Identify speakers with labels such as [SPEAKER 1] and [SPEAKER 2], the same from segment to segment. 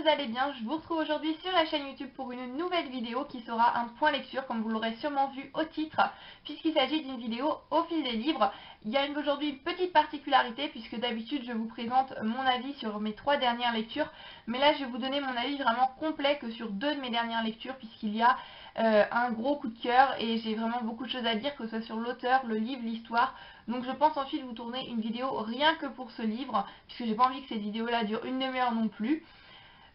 [SPEAKER 1] vous allez bien. Je vous retrouve aujourd'hui sur la chaîne YouTube pour une nouvelle vidéo qui sera un point lecture, comme vous l'aurez sûrement vu au titre, puisqu'il s'agit d'une vidéo au fil des livres. Il y a aujourd'hui une petite particularité, puisque d'habitude je vous présente mon avis sur mes 3 dernières lectures, mais là je vais vous donner mon avis vraiment complet que sur 2 de mes dernières lectures, puisqu'il y a un gros coup de cœur et j'ai vraiment beaucoup de choses à dire, que ce soit sur l'auteur, le livre, l'histoire. Donc je pense ensuite vous tourner une vidéo rien que pour ce livre, puisque j'ai pas envie que cette vidéo là dure une demi-heure non plus.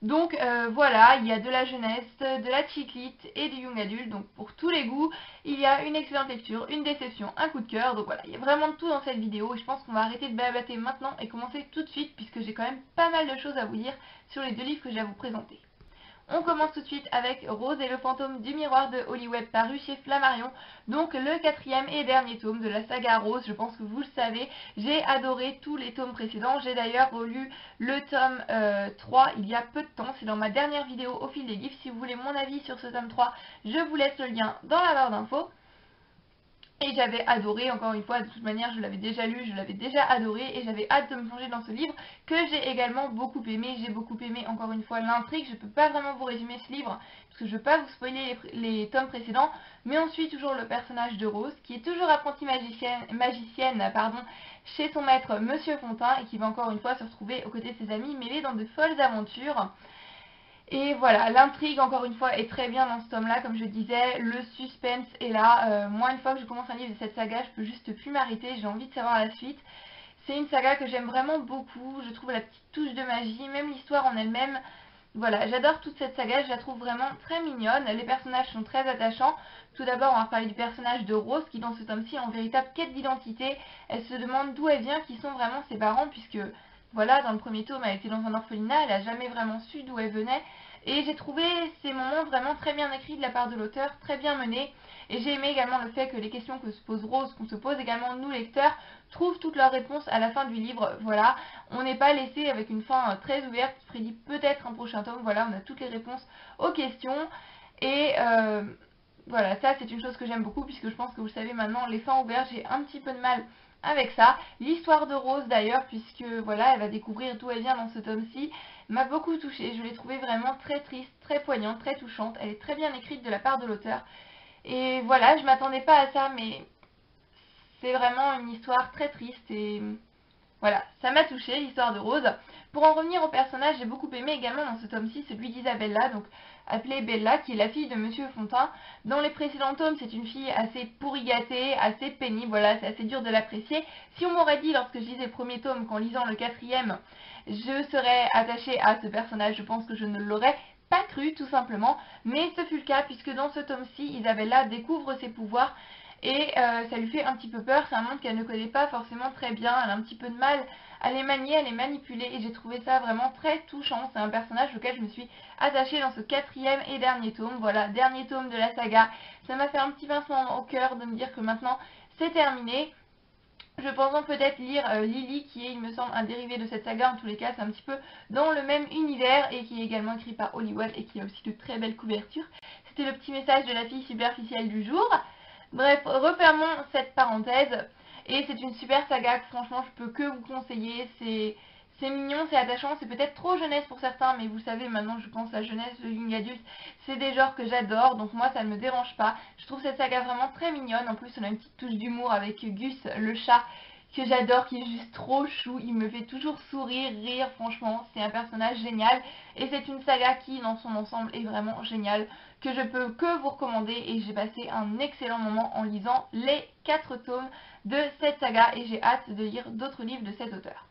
[SPEAKER 1] Donc voilà, il y a de la jeunesse, de la chiclite et du young adulte, donc pour tous les goûts. Il y a une excellente lecture, une déception, un coup de cœur, donc voilà, il y a vraiment de tout dans cette vidéo et je pense qu'on va arrêter de blablater maintenant et commencer tout de suite, puisque j'ai quand même pas mal de choses à vous dire sur les 2 livres que j'ai à vous présenter. On commence tout de suite avec Rose et le fantôme du miroir de Holly Webb, paru chez Flammarion, donc le 4e et dernier tome de la saga Rose. Je pense que vous le savez, j'ai adoré tous les tomes précédents. J'ai d'ailleurs relu le tome 3 il y a peu de temps, c'est dans ma dernière vidéo au fil des livres. Si vous voulez mon avis sur ce tome 3, je vous laisse le lien dans la barre d'infos. Et j'avais adoré, encore une fois, de toute manière je l'avais déjà lu, je l'avais déjà adoré et j'avais hâte de me plonger dans ce livre que j'ai également beaucoup aimé. J'ai beaucoup aimé, encore une fois, l'intrigue. Je ne peux pas vraiment vous résumer ce livre parce que je ne veux pas vous spoiler les tomes précédents, mais on suit toujours le personnage de Rose qui est toujours apprentie magicienne chez son maître Monsieur Fontaine et qui va encore une fois se retrouver aux côtés de ses amis mêlés dans de folles aventures. Et voilà, l'intrigue encore une fois est très bien dans ce tome-là, comme je disais, le suspense est là. Moi, une fois que je commence un livre de cette saga, je peux juste plus m'arrêter, j'ai envie de savoir la suite. C'est une saga que j'aime vraiment beaucoup, je trouve la petite touche de magie, même l'histoire en elle-même. Voilà, j'adore toute cette saga, je la trouve vraiment très mignonne, les personnages sont très attachants. Tout d'abord, on va parler du personnage de Rose, qui dans ce tome-ci est en véritable quête d'identité. Elle se demande d'où elle vient, qui sont vraiment ses parents, puisque voilà, dans le premier tome, elle était dans un orphelinat, elle n'a jamais vraiment su d'où elle venait. Et j'ai trouvé ces moments vraiment très bien écrits de la part de l'auteur, très bien menés. Et j'ai aimé également le fait que les questions que se pose Rose, qu'on se pose également nous lecteurs, trouvent toutes leurs réponses à la fin du livre. Voilà, on n'est pas laissé avec une fin très ouverte qui prédit peut-être un prochain tome. Voilà, on a toutes les réponses aux questions. Et voilà, ça c'est une chose que j'aime beaucoup, puisque je pense que vous le savez maintenant, les fins ouvertes, j'ai un petit peu de mal avec ça. L'histoire de Rose d'ailleurs, puisque voilà, elle va découvrir d'où elle vient dans ce tome-ci, m'a beaucoup touchée. Je l'ai trouvée vraiment très triste, très poignante, très touchante. Elle est très bien écrite de la part de l'auteur. Et voilà, je m'attendais pas à ça, mais c'est vraiment une histoire très triste et voilà, ça m'a touchée, l'histoire de Rose. Pour en revenir au personnage, j'ai beaucoup aimé également dans ce tome-ci celui d'Isabella, donc appelée Bella, qui est la fille de Monsieur Fontaine. Dans les précédents tomes, c'est une fille assez pourri gâtée, assez pénible, voilà, c'est assez dur de l'apprécier. Si on m'aurait dit lorsque je lisais le premier tome qu'en lisant le 4e, je serais attachée à ce personnage, je pense que je ne l'aurais pas cru tout simplement, mais ce fut le cas puisque dans ce tome-ci, Isabella découvre ses pouvoirs et ça lui fait un petit peu peur. C'est un monde qu'elle ne connaît pas forcément très bien, elle a un petit peu de mal à les manier, à les manipuler et j'ai trouvé ça vraiment très touchant. C'est un personnage auquel je me suis attachée dans ce 4e et dernier tome. Voilà, dernier tome de la saga. Ça m'a fait un petit pincement au cœur de me dire que maintenant c'est terminé. Je pense donc peut-être lire Lily, qui est, il me semble, un dérivé de cette saga. En tous les cas, c'est un petit peu dans le même univers et qui est également écrit par Holly Webb et qui a aussi de très belles couvertures. C'était le petit message de la fille superficielle du jour. Bref, refermons cette parenthèse. Et c'est une super saga que franchement je peux que vous conseiller. C'est mignon, c'est attachant, c'est peut-être trop jeunesse pour certains, mais vous savez, maintenant je pense la jeunesse, le young adulte, c'est des genres que j'adore, donc moi ça ne me dérange pas. Je trouve cette saga vraiment très mignonne. En plus on a une petite touche d'humour avec Gus, le chat, que j'adore, qui est juste trop chou. Il me fait toujours sourire, rire, franchement, c'est un personnage génial. Et c'est une saga qui, dans son ensemble, est vraiment géniale, que je peux que vous recommander. Et j'ai passé un excellent moment en lisant les 4 tomes de cette saga et j'ai hâte de lire d'autres livres de cet auteur.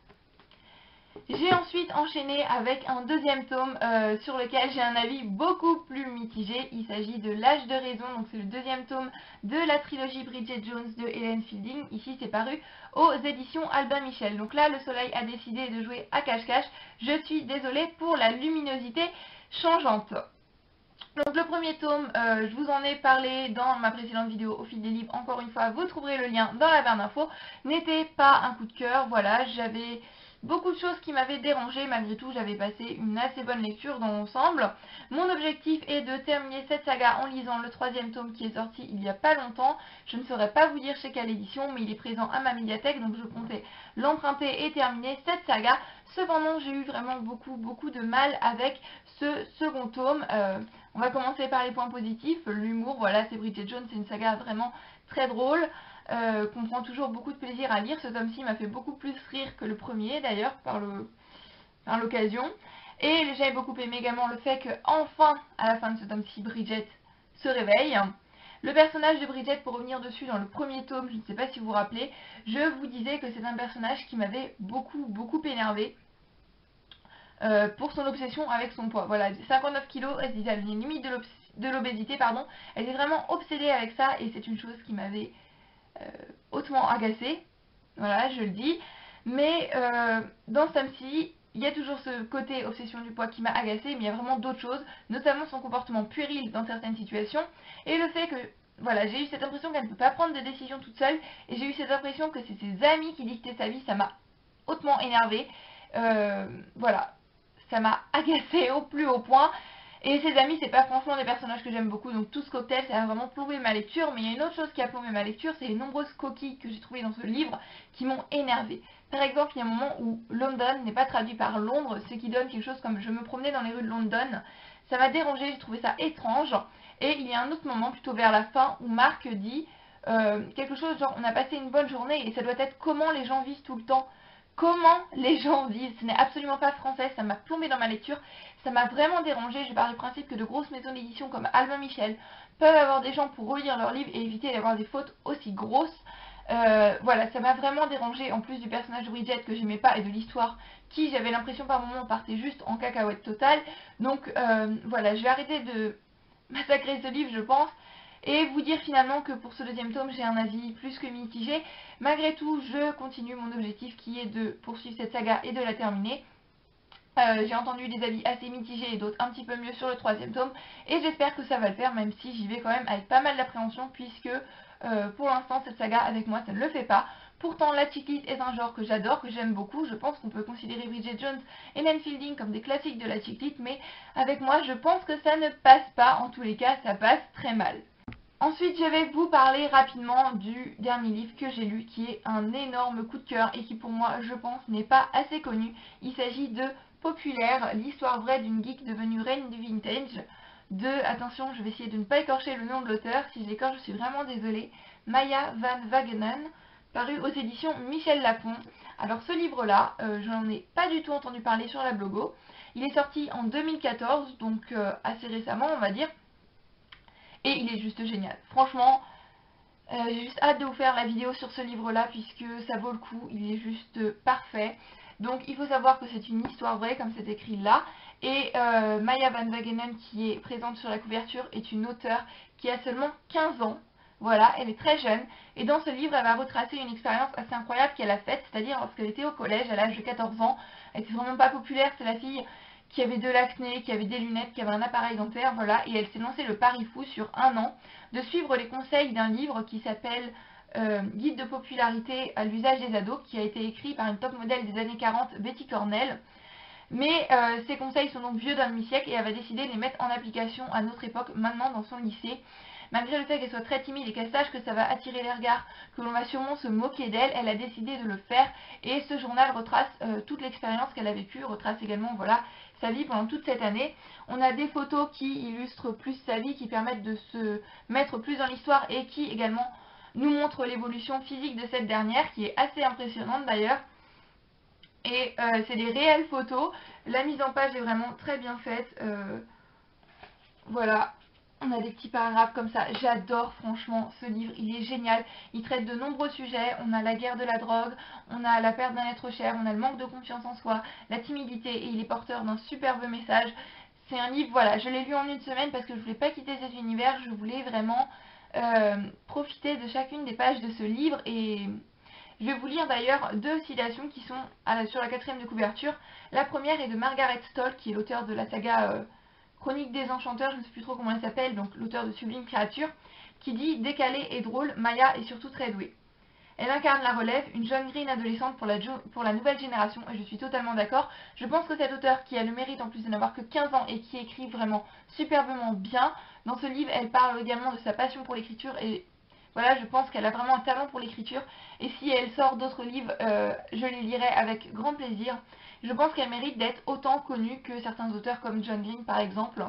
[SPEAKER 1] J'ai ensuite enchaîné avec un 2e tome sur lequel j'ai un avis beaucoup plus mitigé. Il s'agit de L'âge de raison, donc c'est le 2e tome de la trilogie Bridget Jones de Helen Fielding. Ici c'est paru aux éditions Albin Michel. Donc là le soleil a décidé de jouer à cache-cache. Je suis désolée pour la luminosité changeante. Donc le premier tome, je vous en ai parlé dans ma précédente vidéo au fil des livres, encore une fois, vous trouverez le lien dans la barre d'infos, n'était pas un coup de cœur, voilà, j'avais beaucoup de choses qui m'avaient dérangé. Malgré tout, j'avais passé une assez bonne lecture dans l'ensemble. Mon objectif est de terminer cette saga en lisant le 3e tome qui est sorti il n'y a pas longtemps. Je ne saurais pas vous dire chez quelle édition, mais il est présent à ma médiathèque, donc je comptais l'emprunter et terminer cette saga. Cependant, j'ai eu vraiment beaucoup de mal avec ce second tome. On va commencer par les points positifs. L'humour, voilà, c'est Bridget Jones, c'est une saga vraiment très drôle, qu'on prend toujours beaucoup de plaisir à lire. Ce tome-ci m'a fait beaucoup plus rire que le premier, d'ailleurs, par l'occasion. Et j'avais beaucoup aimé également le fait que, enfin, à la fin de ce tome-ci, Bridget se réveille. Le personnage de Bridget, pour revenir dessus dans le premier tome, je ne sais pas si vous vous rappelez, je vous disais que c'est un personnage qui m'avait beaucoup énervé. Pour son obsession avec son poids. Voilà, 59 kilos, elle se disait à la limite de l'obésité, pardon. Elle était vraiment obsédée avec ça et c'est une chose qui m'avait hautement agacée. Voilà, je le dis. Mais dans ce tome-ci, il y a toujours ce côté obsession du poids qui m'a agacée, mais il y a vraiment d'autres choses, notamment son comportement puéril dans certaines situations et le fait que, voilà, j'ai eu cette impression qu'elle ne peut pas prendre de décision toute seule et j'ai eu cette impression que c'est ses amis qui dictaient sa vie. Ça m'a hautement énervée. Voilà, ça m'a agacée au plus haut point. Et ses amis, c'est pas franchement des personnages que j'aime beaucoup, donc tout ce cocktail, ça a vraiment plombé ma lecture. Mais il y a une autre chose qui a plombé ma lecture, c'est les nombreuses coquilles que j'ai trouvées dans ce livre qui m'ont énervée. Par exemple, il y a un moment où London n'est pas traduit par Londres, ce qui donne quelque chose comme je me promenais dans les rues de London. Ça m'a dérangé, j'ai trouvé ça étrange. Et il y a un autre moment, plutôt vers la fin, où Marc dit quelque chose genre on a passé une bonne journée et ça doit être comment les gens vivent tout le temps. Comment les gens vivent, ce n'est absolument pas français, ça m'a plombé dans ma lecture, ça m'a vraiment dérangé. Je pars du principe que de grosses maisons d'édition comme Albin Michel peuvent avoir des gens pour relire leurs livres et éviter d'avoir des fautes aussi grosses. Voilà, ça m'a vraiment dérangé, en plus du personnage de Bridget que j'aimais pas et de l'histoire qui, j'avais l'impression par moments, partait juste en cacahuète totale. Donc voilà, je vais arrêter de massacrer ce livre, je pense, et vous dire finalement que pour ce deuxième tome, j'ai un avis plus que mitigé. Malgré tout, je continue mon objectif qui est de poursuivre cette saga et de la terminer. J'ai entendu des avis assez mitigés et d'autres un petit peu mieux sur le 3e tome, et j'espère que ça va le faire, même si j'y vais quand même avec pas mal d'appréhension, puisque pour l'instant, cette saga avec moi, ça ne le fait pas. Pourtant, la chick lit est un genre que j'adore, que j'aime beaucoup. Je pense qu'on peut considérer Bridget Jones et Nan Fielding comme des classiques de la chick lit, mais avec moi, je pense que ça ne passe pas. En tous les cas, ça passe très mal. Ensuite, je vais vous parler rapidement du dernier livre que j'ai lu, qui est un énorme coup de cœur et qui pour moi, je pense, n'est pas assez connu. Il s'agit de Populaire, l'histoire vraie d'une geek devenue reine du vintage, de, attention, je vais essayer de ne pas écorcher le nom de l'auteur, si je l'écorche, je suis vraiment désolée, Maya Van Wagenen, paru aux éditions Michel Lafon. Alors ce livre-là, je n'en ai pas du tout entendu parler sur la blogo. Il est sorti en 2014, donc assez récemment, on va dire. Et il est juste génial. Franchement, j'ai juste hâte de vous faire la vidéo sur ce livre-là puisque ça vaut le coup. Il est juste parfait. Donc il faut savoir que c'est une histoire vraie comme c'est écrit là. Et Maya Van Wagenen qui est présente sur la couverture est une auteure qui a seulement 15 ans. Voilà, elle est très jeune. Et dans ce livre, elle va retracer une expérience assez incroyable qu'elle a faite. C'est-à-dire lorsqu'elle était au collège à l'âge de 14 ans. Elle était vraiment pas populaire, c'est la fille qui avait de l'acné, qui avait des lunettes, qui avait un appareil dentaire, voilà, et elle s'est lancée le pari fou sur un an de suivre les conseils d'un livre qui s'appelle Guide de popularité à l'usage des ados, qui a été écrit par une top modèle des années 40, Betty Cornell. Mais ces conseils sont donc vieux d'un demi-siècle et elle va décider de les mettre en application à notre époque, maintenant dans son lycée. Malgré le fait qu'elle soit très timide et qu'elle sache que ça va attirer les regards, que l'on va sûrement se moquer d'elle, elle a décidé de le faire et ce journal retrace toute l'expérience qu'elle a vécue, retrace également voilà, sa vie pendant toute cette année. On a des photos qui illustrent plus sa vie, qui permettent de se mettre plus dans l'histoire et qui également nous montrent l'évolution physique de cette dernière, qui est assez impressionnante d'ailleurs. Et c'est des réelles photos. La mise en page est vraiment très bien faite. Voilà. On a des petits paragraphes comme ça. J'adore franchement ce livre. Il est génial. Il traite de nombreux sujets. On a la guerre de la drogue, on a la perte d'un être cher, on a le manque de confiance en soi, la timidité et il est porteur d'un superbe message. C'est un livre, voilà, je l'ai lu en une semaine parce que je voulais pas quitter cet univers. Je voulais vraiment profiter de chacune des pages de ce livre et... Je vais vous lire d'ailleurs deux citations qui sont sur la 4e de couverture. La première est de Margaret Stoll, qui est l'auteur de la saga Chronique des Enchanteurs, je ne sais plus trop comment elle s'appelle, donc l'auteur de Sublime Créature, qui dit « Décalée et drôle, Maya est surtout très douée. Elle incarne la relève, une jeune Green adolescente pour la nouvelle génération, et je suis totalement d'accord. Je pense que cet auteur, qui a le mérite en plus de n'avoir que 15 ans et qui écrit vraiment superbement bien, dans ce livre elle parle également de sa passion pour l'écriture, et voilà, je pense qu'elle a vraiment un talent pour l'écriture, et si elle sort d'autres livres, je les lirai avec grand plaisir. Je pense qu'elle mérite d'être autant connue que certains auteurs comme John Green par exemple.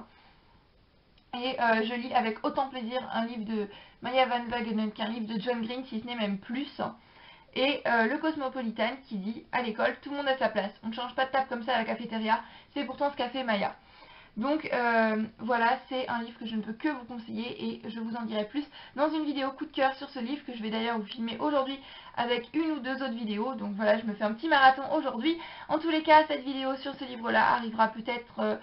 [SPEAKER 1] Et je lis avec autant plaisir un livre de Maya Van Wagenen qu'un livre de John Green, si ce n'est même plus. Et le Cosmopolitan qui dit à l'école, tout le monde a sa place. On ne change pas de table comme ça à la cafétéria. C'est pourtant ce qu'a fait Maya. Donc voilà, c'est un livre que je ne peux que vous conseiller et je vous en dirai plus dans une vidéo coup de cœur sur ce livre que je vais d'ailleurs vous filmer aujourd'hui avec une ou deux autres vidéos. Donc voilà, je me fais un petit marathon aujourd'hui. En tous les cas, cette vidéo sur ce livre-là arrivera peut-être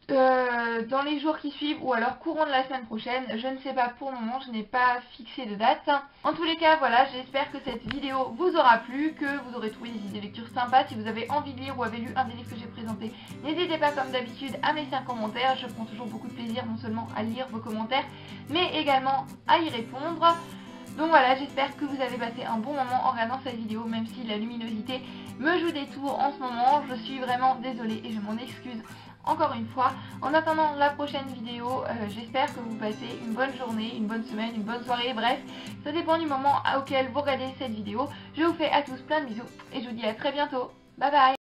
[SPEAKER 1] dans les jours qui suivent ou alors courant de la semaine prochaine, je ne sais pas pour le moment, je n'ai pas fixé de date. En tous les cas, voilà, j'espère que cette vidéo vous aura plu, que vous aurez trouvé des idées de lecture sympas. Si vous avez envie de lire ou avez lu un des livres que j'ai présenté, n'hésitez pas comme d'habitude à me laisser un commentaire. Je prends toujours beaucoup de plaisir non seulement à lire vos commentaires, mais également à y répondre. Donc voilà, j'espère que vous avez passé un bon moment en regardant cette vidéo, même si la luminosité me joue des tours en ce moment. Je suis vraiment désolée et je m'en excuse encore une fois. En attendant la prochaine vidéo, j'espère que vous passez une bonne journée, une bonne semaine, une bonne soirée, bref, ça dépend du moment auquel vous regardez cette vidéo. Je vous fais à tous plein de bisous et je vous dis à très bientôt. Bye bye.